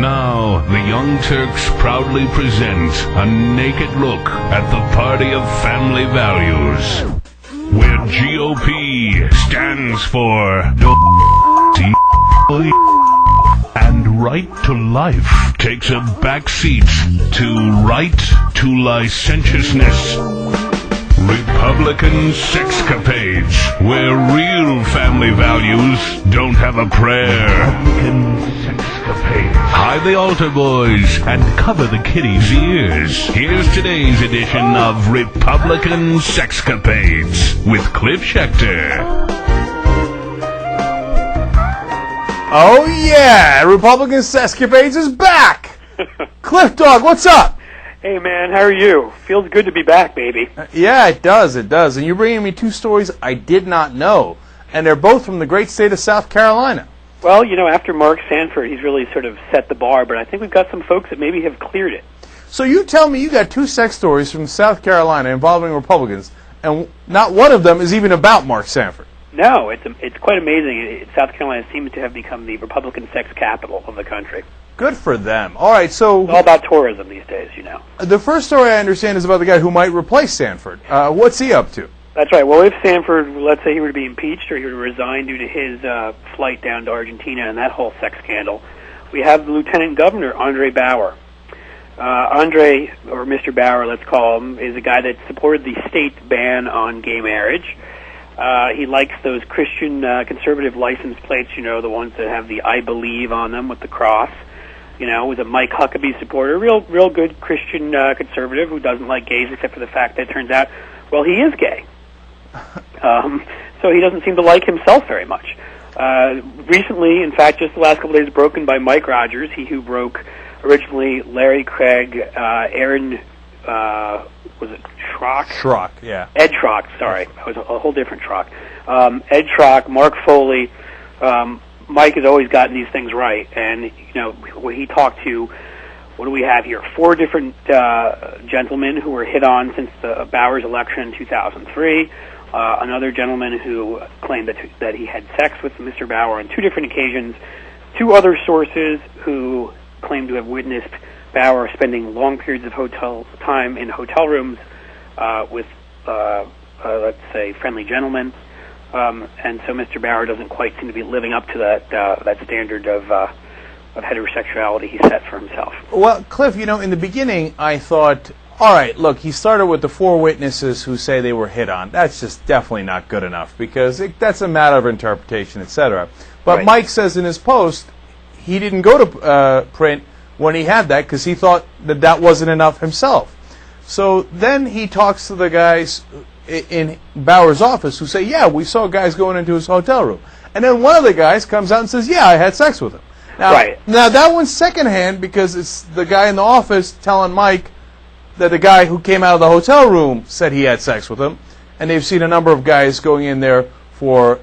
Now, the Young Turks proudly present a naked look at the party of family values, where GOP stands for and right to life takes a backseat to right to licentiousness. Republican Sexcapades, where real family values don't have a prayer. Republican Sexcapades. Hide the altar boys and cover the kiddies' ears. Here's today's edition of Republican Sexcapades with Cliff Schecter. Oh yeah, Republican Sexcapades is back! Cliff Dog, what's up? Hey man, how are you? Feels good to be back, baby. Yeah, it does. And you're bringing me two stories I did not know, and they're both from the great state of South Carolina. Well, you know, after Mark Sanford, he's really sort of set the bar, but I think we've got some folks that maybe have cleared it. So you tell me you got two sex stories from South Carolina involving Republicans, and not one of them is even about Mark Sanford. No, it's quite amazing. South Carolina seems to have become the Republican sex capital of the country. Good for them. All right, so it's all about tourism these days, you know. The first story I understand is about the guy who might replace Sanford. What's he up to? That's right. Well, if Sanford, let's say he were to be impeached or he were to resign due to his flight down to Argentina and that whole sex scandal, we have the Lieutenant Governor, Andre Bauer. Andre, or Mr. Bauer, let's call him, is a guy that supported the state ban on gay marriage. He likes those Christian conservative license plates, you know, the ones that have the I believe on them with the cross. You know, was a Mike Huckabee supporter, real good Christian conservative who doesn't like gays except for the fact that it turns out, well, he is gay. So he doesn't seem to like himself very much. Recently, in fact, just the last couple of days, broken by Mike Rogers, he who broke originally Larry Craig, Aaron, was it Schrock? Schrock, yeah. Ed Schrock, sorry. That was a whole different Schrock. Ed Schrock, Mark Foley, Mike has always gotten these things right, and you know when he talked to, what do we have here? 4 different gentlemen who were hit on since the Bauer's election in 2003. Another gentleman who claimed that he had sex with Mr. Bauer on 2 different occasions. 2 other sources who claimed to have witnessed Bauer spending long periods of time in hotel rooms with, let's say, friendly gentlemen. And so Mr. Bauer doesn't quite seem to be living up to that standard of heterosexuality he set for himself. Well, Cliff, you know, in the beginning I thought, all right, look, he started with the 4 witnesses who say they were hit on. That's just definitely not good enough because that's a matter of interpretation, etc. But right. Mike says in his post he didn't go to print when he had that because he thought that wasn't enough himself. So then he talks to the guys in Bauer's office who say, yeah, we saw guys going into his hotel room. And then one of the guys comes out and says, yeah, I had sex with him. Now that one's secondhand because it's the guy in the office telling Mike that the guy who came out of the hotel room said he had sex with him, and they've seen a number of guys going in there for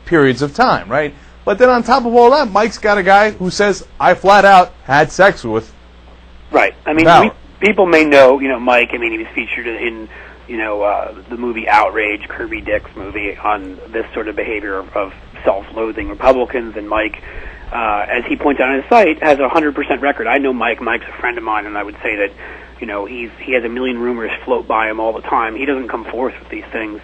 periods of time, right? But then on top of all that, Mike's got a guy who says, I flat out had sex with Right. I mean, people may know, you know, Mike, I mean, he was featured in the movie Outrage, Kirby Dick's movie, on this sort of behavior of self-loathing Republicans, and Mike, as he points out on his site, has a 100% record. I know Mike. Mike's a friend of mine, and I would say that, you know, he has a million rumors float by him all the time. He doesn't come forth with these things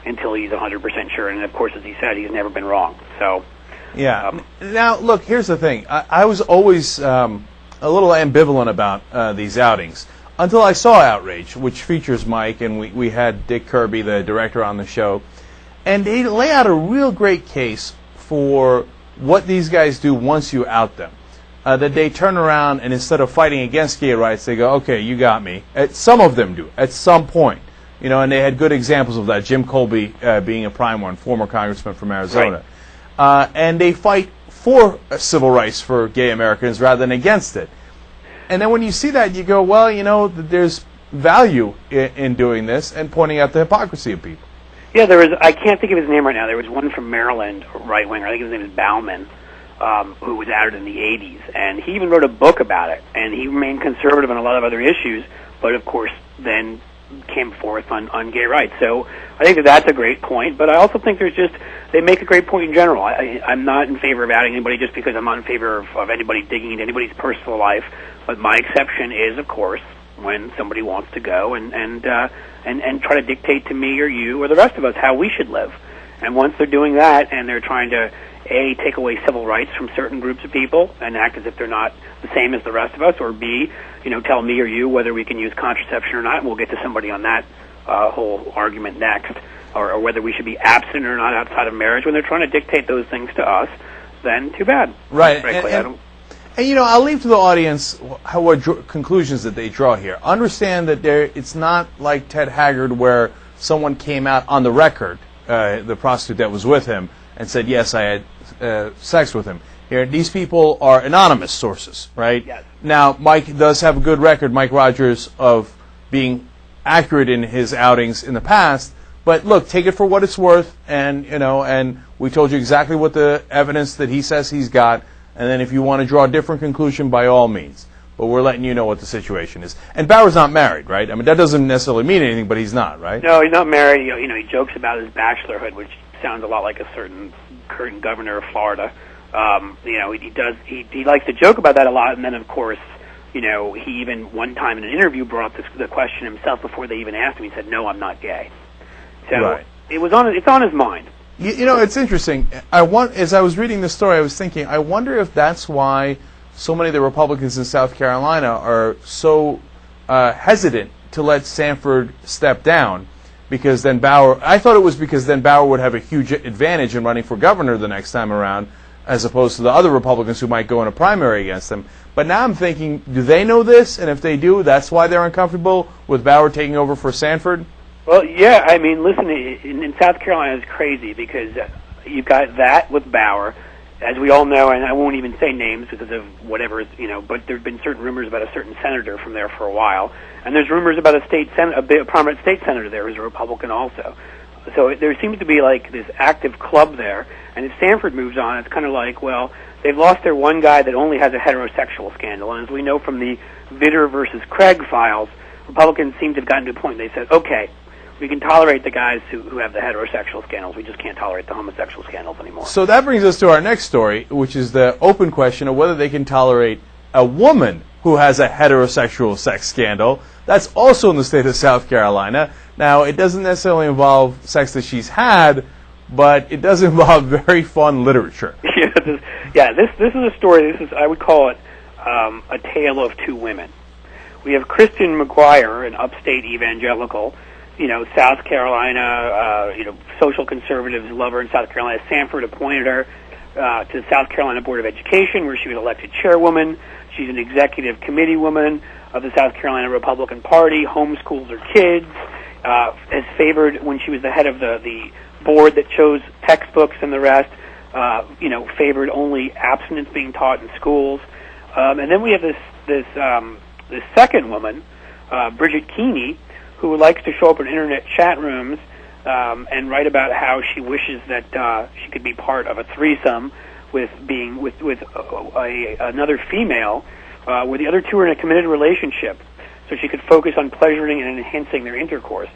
until he's 100% sure, and of course, as he said, he's never been wrong. So, yeah. Now, look, here's the thing. I was always a little ambivalent about these outings. Until I saw Outrage, which features Mike, and we had Dick Kirby, the director, on the show, and they lay out a real great case for what these guys do once you out them. That they turn around and instead of fighting against gay rights, they go, okay, you got me. Some of them do, at some point. You know, and they had good examples of that, Jim Colby being a prime one, former congressman from Arizona. Right. And they fight for civil rights for gay Americans rather than against it. And then when you see that, you go, well, you know, there's value in doing this and pointing out the hypocrisy of people. Yeah, there was, I can't think of his name right now. There was one from Maryland, right-winger, I think his name is Bauman, who was outed in the 80s. And he even wrote a book about it. And he remained conservative on a lot of other issues. But, of course, then came forth on gay rights. So I think that's a great point, but I also think they make a great point in general. I'm not in favor of outing anybody just because I'm not in favor of anybody digging into anybody's personal life, but my exception is, of course, when somebody wants to go and try to dictate to me or you or the rest of us how we should live. And once they're doing that and they're trying to, A, take away civil rights from certain groups of people and act as if they're not the same as the rest of us, or B, tell me or you whether we can use contraception or not, and we'll get to somebody on that whole argument next, or whether we should be abstinent or not outside of marriage, when they're trying to dictate those things to us, then too bad. Right. Frankly, And I'll leave to the audience what conclusions that they draw here. Understand that it's not like Ted Haggard where someone came out on the record, the prostitute that was with him, and said, yes, I had sex with him. Here, these people are anonymous sources, right? Yes. Now, Mike does have a good record, Mike Rogers, of being accurate in his outings in the past. But look, take it for what it's worth, and we told you exactly what the evidence that he says he's got. And then if you want to draw a different conclusion, by all means. But we're letting you know what the situation is. And Bauer's not married, right? I mean, that doesn't necessarily mean anything, but he's not, right? No, he's not married. He jokes about his bachelorhood, which sounds a lot like a certain current governor of Florida. He likes to joke about that a lot. And then, of course, he even one time in an interview brought up the question himself before they even asked him. He said, "No, I'm not gay." So right. It's on his mind. It's interesting. As I was reading the story, I was thinking, I wonder if that's why so many of the Republicans in South Carolina are so hesitant to let Sanford step down, because then I thought it was because then Bauer would have a huge advantage in running for governor the next time around, as opposed to the other Republicans who might go in a primary against them. But now I'm thinking, do they know this? And if they do, that's why they're uncomfortable with Bauer taking over for Sanford? Well, yeah, I mean, listen, in South Carolina it's crazy because you've got that with Bauer, as we all know, and I won't even say names because of whatever, but there have been certain rumors about a certain senator from there for a while, and there's rumors about a prominent state senator there who's a Republican also. So there seems to be like this active club there, and if Sanford moves on, it's kind of like, well, they've lost their one guy that only has a heterosexual scandal, and as we know from the Vitter versus Craig files, Republicans seem to have gotten to a point they said, okay, we can tolerate the guys who have the heterosexual scandals. We just can't tolerate the homosexual scandals anymore. So that brings us to our next story, which is the open question of whether they can tolerate a woman who has a heterosexual sex scandal. That's also in the state of South Carolina. Now, it doesn't necessarily involve sex that she's had, but it does involve very fun literature. This is a story. I would call it a tale of two women. We have Kristen McGuire, an upstate evangelical, South Carolina, social conservatives love her in South Carolina. Sanford appointed her to the South Carolina Board of Education, where she was elected chairwoman. She's an executive committee woman of the South Carolina Republican Party, homeschools her kids, has favored, when she was the head of the board that chose textbooks and the rest, favored only abstinence being taught in schools. And then we have this second woman, Bridget Keeney, who likes to show up in internet chat rooms and write about how she wishes that she could be part of a threesome with another female, where the other two are in a committed relationship, so she could focus on pleasuring and enhancing their intercourse.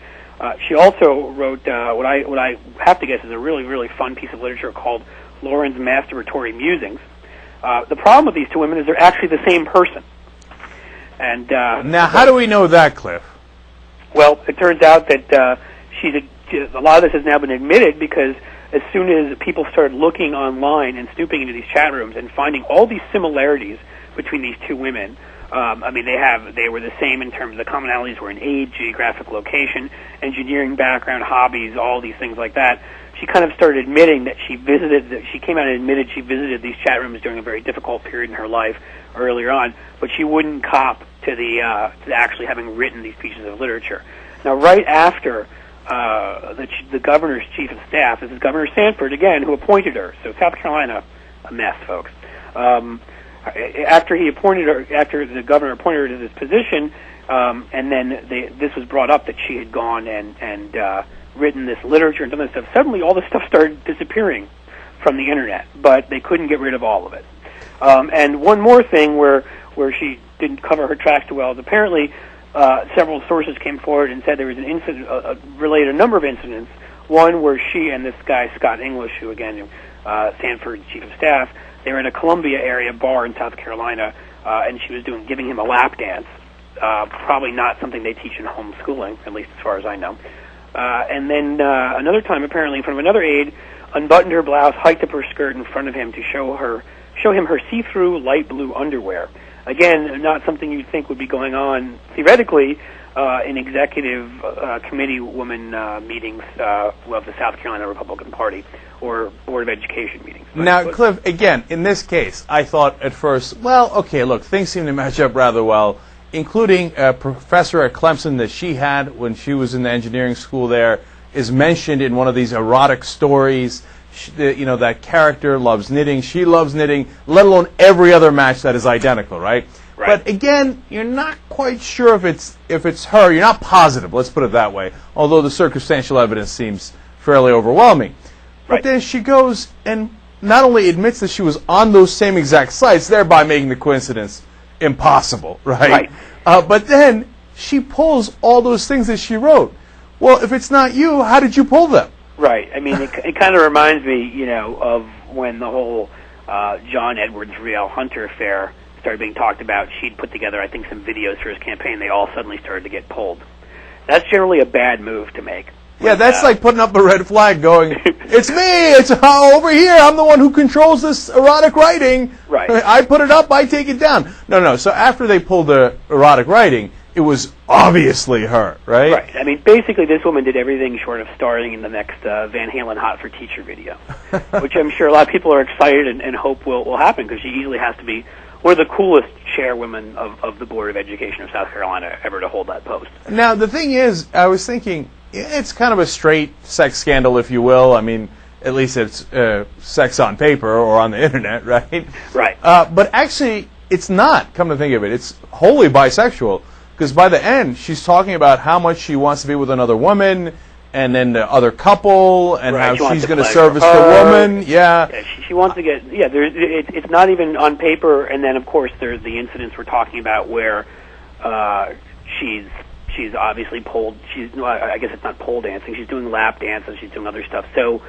She also wrote what I have to guess is a really, really fun piece of literature called Lauren's Masturbatory Musings. The problem with these two women is they're actually the same person. And now, how do we know that, Cliff? Well, it turns out that a lot of this has now been admitted because as soon as people started looking online and snooping into these chat rooms and finding all these similarities between these two women, they were the same in terms of the commonalities were in age, geographic location, engineering background, hobbies, all these things like that. She kind of started admitting that she came out and admitted she visited these chat rooms during a very difficult period in her life earlier on, but she wouldn't cop to to actually having written these pieces of literature. Now, right after the governor's chief of staff, this is Governor Sanford again, who appointed her. So South Carolina, a mess, folks. After the governor appointed her to this position, and then this was brought up that she had gone and written this literature and done this stuff. Suddenly, all this stuff started disappearing from the internet, but they couldn't get rid of all of it. And one more thing where she didn't cover her tracks too well is apparently several sources came forward and said there was an incident, related a number of incidents. One where she and this guy, Scott English, who again, Sanford's chief of staff, they were in a Columbia area bar in South Carolina, and she was giving him a lap dance. Probably not something they teach in homeschooling, at least as far as I know. And then another time, apparently in front of another aide, unbuttoned her blouse, hiked up her skirt in front of him to show him her see-through light blue underwear. Again, not something you'd think would be going on theoretically in executive committee woman meetings of the South Carolina Republican Party or Board of Education meetings. Now, Cliff, again, in this case, I thought at first, well, okay, look, things seem to match up rather well, including a professor at Clemson that she had when she was in the engineering school there is mentioned in one of these erotic stories. That character loves knitting. She loves knitting, let alone every other match that is identical, right? Right. But again, you're not quite sure if it's her. You're not positive, let's put it that way, although the circumstantial evidence seems fairly overwhelming. But Right. then she goes and not only admits that she was on those same exact sites, thereby making the coincidence impossible, right? But then she pulls all those things that she wrote. Well, if it's not you, how did you pull them? Right. I mean, it kind of reminds me, of when the whole John Edwards Riel Hunter affair started being talked about. She'd put together, I think, some videos for his campaign. They all suddenly started to get pulled. That's generally a bad move to make. Yeah, that's like putting up a red flag going, it's me, it's over here, I'm the one who controls this erotic writing. Right. I put it up, I take it down. No, so after they pulled the erotic writing, it was obviously her, right? Right. I mean, basically, this woman did everything short of starring in the next Van Halen Hot for Teacher video, which I'm sure a lot of people are excited and hope will happen, because she easily has to be one of the coolest chairwomen of the Board of Education of South Carolina ever to hold that post. Now, the thing is, I was thinking, it's kind of a straight sex scandal, if you will. I mean, at least it's sex on paper or on the internet, right? Right. But actually, it's not, come to think of it. It's wholly bisexual, because by the end, she's talking about how much she wants to be with another woman, and then the other couple, and Right. how she's going to pleasure service her. the woman. Yeah. Yeah, she wants to get. Yeah, it's not even on paper. And then, of course, there's the incidents we're talking about where she's obviously pulled. I guess it's not pole dancing. She's doing lap dances. She's doing other stuff. So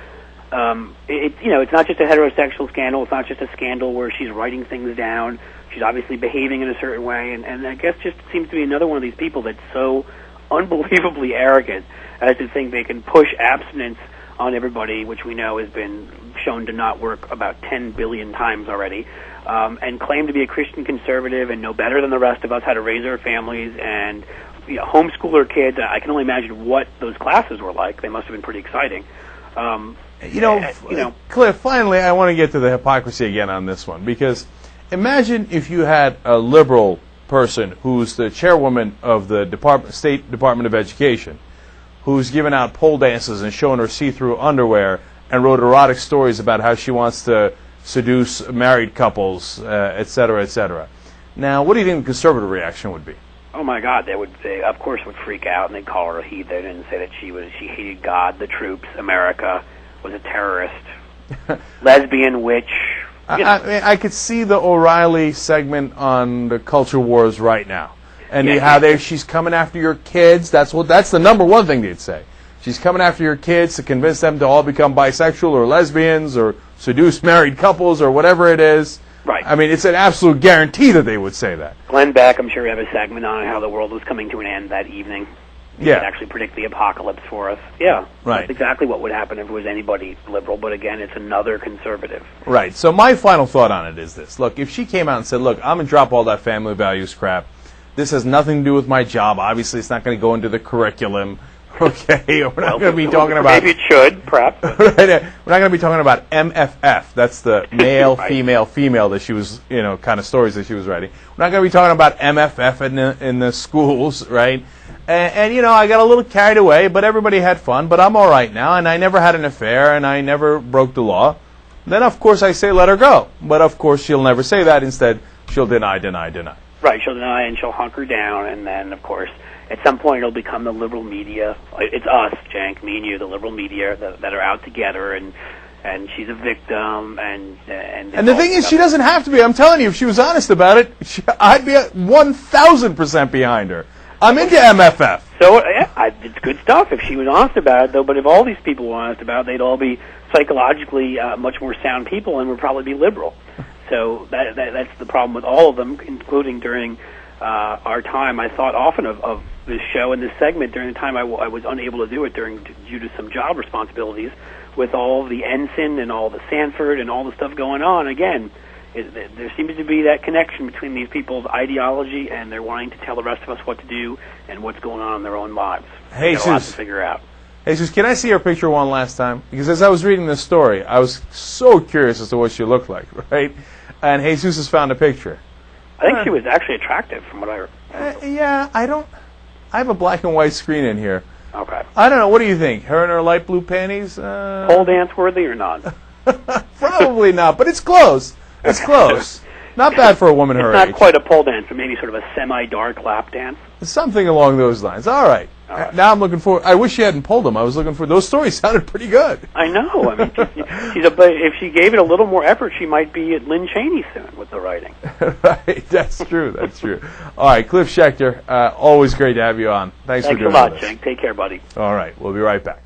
it's not just a heterosexual scandal. It's not just a scandal where she's writing things down. She's obviously behaving in a certain way, and I guess just seems to be another one of these people that's so unbelievably arrogant as to think they can push abstinence on everybody, which we know has been shown to not work about 10 billion times already, and claim to be a Christian conservative and know better than the rest of us how to raise our families and homeschool our kids. I can only imagine what those classes were like. They must have been pretty exciting. Cliff, finally, I want to get to the hypocrisy again on this one, because imagine if you had a liberal person who's the chairwoman of the State Department of Education, who's giving out pole dances and showing her see-through underwear and wrote erotic stories about how she wants to seduce married couples, et cetera, et cetera. Now, what do you think the conservative reaction would be? Oh my God, they of course would freak out, and they'd call her a heathen and say that she hated God, the troops, America, was a terrorist, lesbian witch. I could see the O'Reilly segment on the culture wars right now, and she's coming after your kids. That's the number one thing they'd say. She's coming after your kids to convince them to all become bisexual or lesbians or seduce married couples or whatever it is. Right. I mean, it's an absolute guarantee that they would say that. Glenn Beck, I'm sure we have a segment on how the world was coming to an end that evening. He could actually predict the apocalypse for us. Yeah. Right. That's exactly what would happen if it was anybody liberal, but again, it's another conservative. Right. So my final thought on it is this. Look, if she came out and said, look, I'm going to drop all that family values crap. This has nothing to do with my job. Obviously, it's not going to go into the curriculum. Okay? We're not going to be talking about... Maybe it should, perhaps. Right. We're not going to be talking about MFF. That's the male, right. female that she was, kind of stories that she was writing. We're not going to be talking about MFF in the schools, right? And I got a little carried away, but everybody had fun, but I'm all right now, and I never had an affair, and I never broke the law. Then, of course, I say let her go. But, of course, she'll never say that. Instead, she'll deny. Right, she'll deny, and she'll hunker down, and then, of course, at some point it'll become the liberal media. It's us, Jank, me and you, the liberal media that are out together, and she's a victim, and the thing is, she doesn't have to be. I'm telling you, if she was honest about it, I'd be 1,000% behind her. I'm into MFF. So it's good stuff if she was honest about it, though. But if all these people were honest about it, they'd all be psychologically much more sound people and would probably be liberal. So that's the problem with all of them, including during our time. I thought often of this show and this segment during the time I was unable to do it due to some job responsibilities with all the Ensign and all the Sanford and all the stuff going on. Again, there seems to be that connection between these people's ideology and they're wanting to tell the rest of us what to do and what's going on in their own lives. Hey, got a lot to figure out. Jesus, can I see your picture one last time? Because as I was reading this story, I was so curious as to what she looked like, right? And Jesus has found a picture. I think she was actually attractive from what I heard. Yeah, I have a black and white screen in here. Okay. I don't know. What do you think? Her in her light blue panties? Pole dance worthy or not? Probably not, but it's close. It's close. Not bad for a woman her age. It's not quite a pole dance, but maybe sort of a semi-dark lap dance. Something along those lines. All right. Now I'm looking for. I wish she hadn't pulled them. I was looking for. Those stories sounded pretty good. I know. I mean, if she gave it a little more effort, she might be at Lynn Cheney soon with the writing. Right. That's true. That's true. All right, Cliff Schecter. Always great to have you on. Thanks for doing a lot, this. Jake. Take care, buddy. All right. We'll be right back.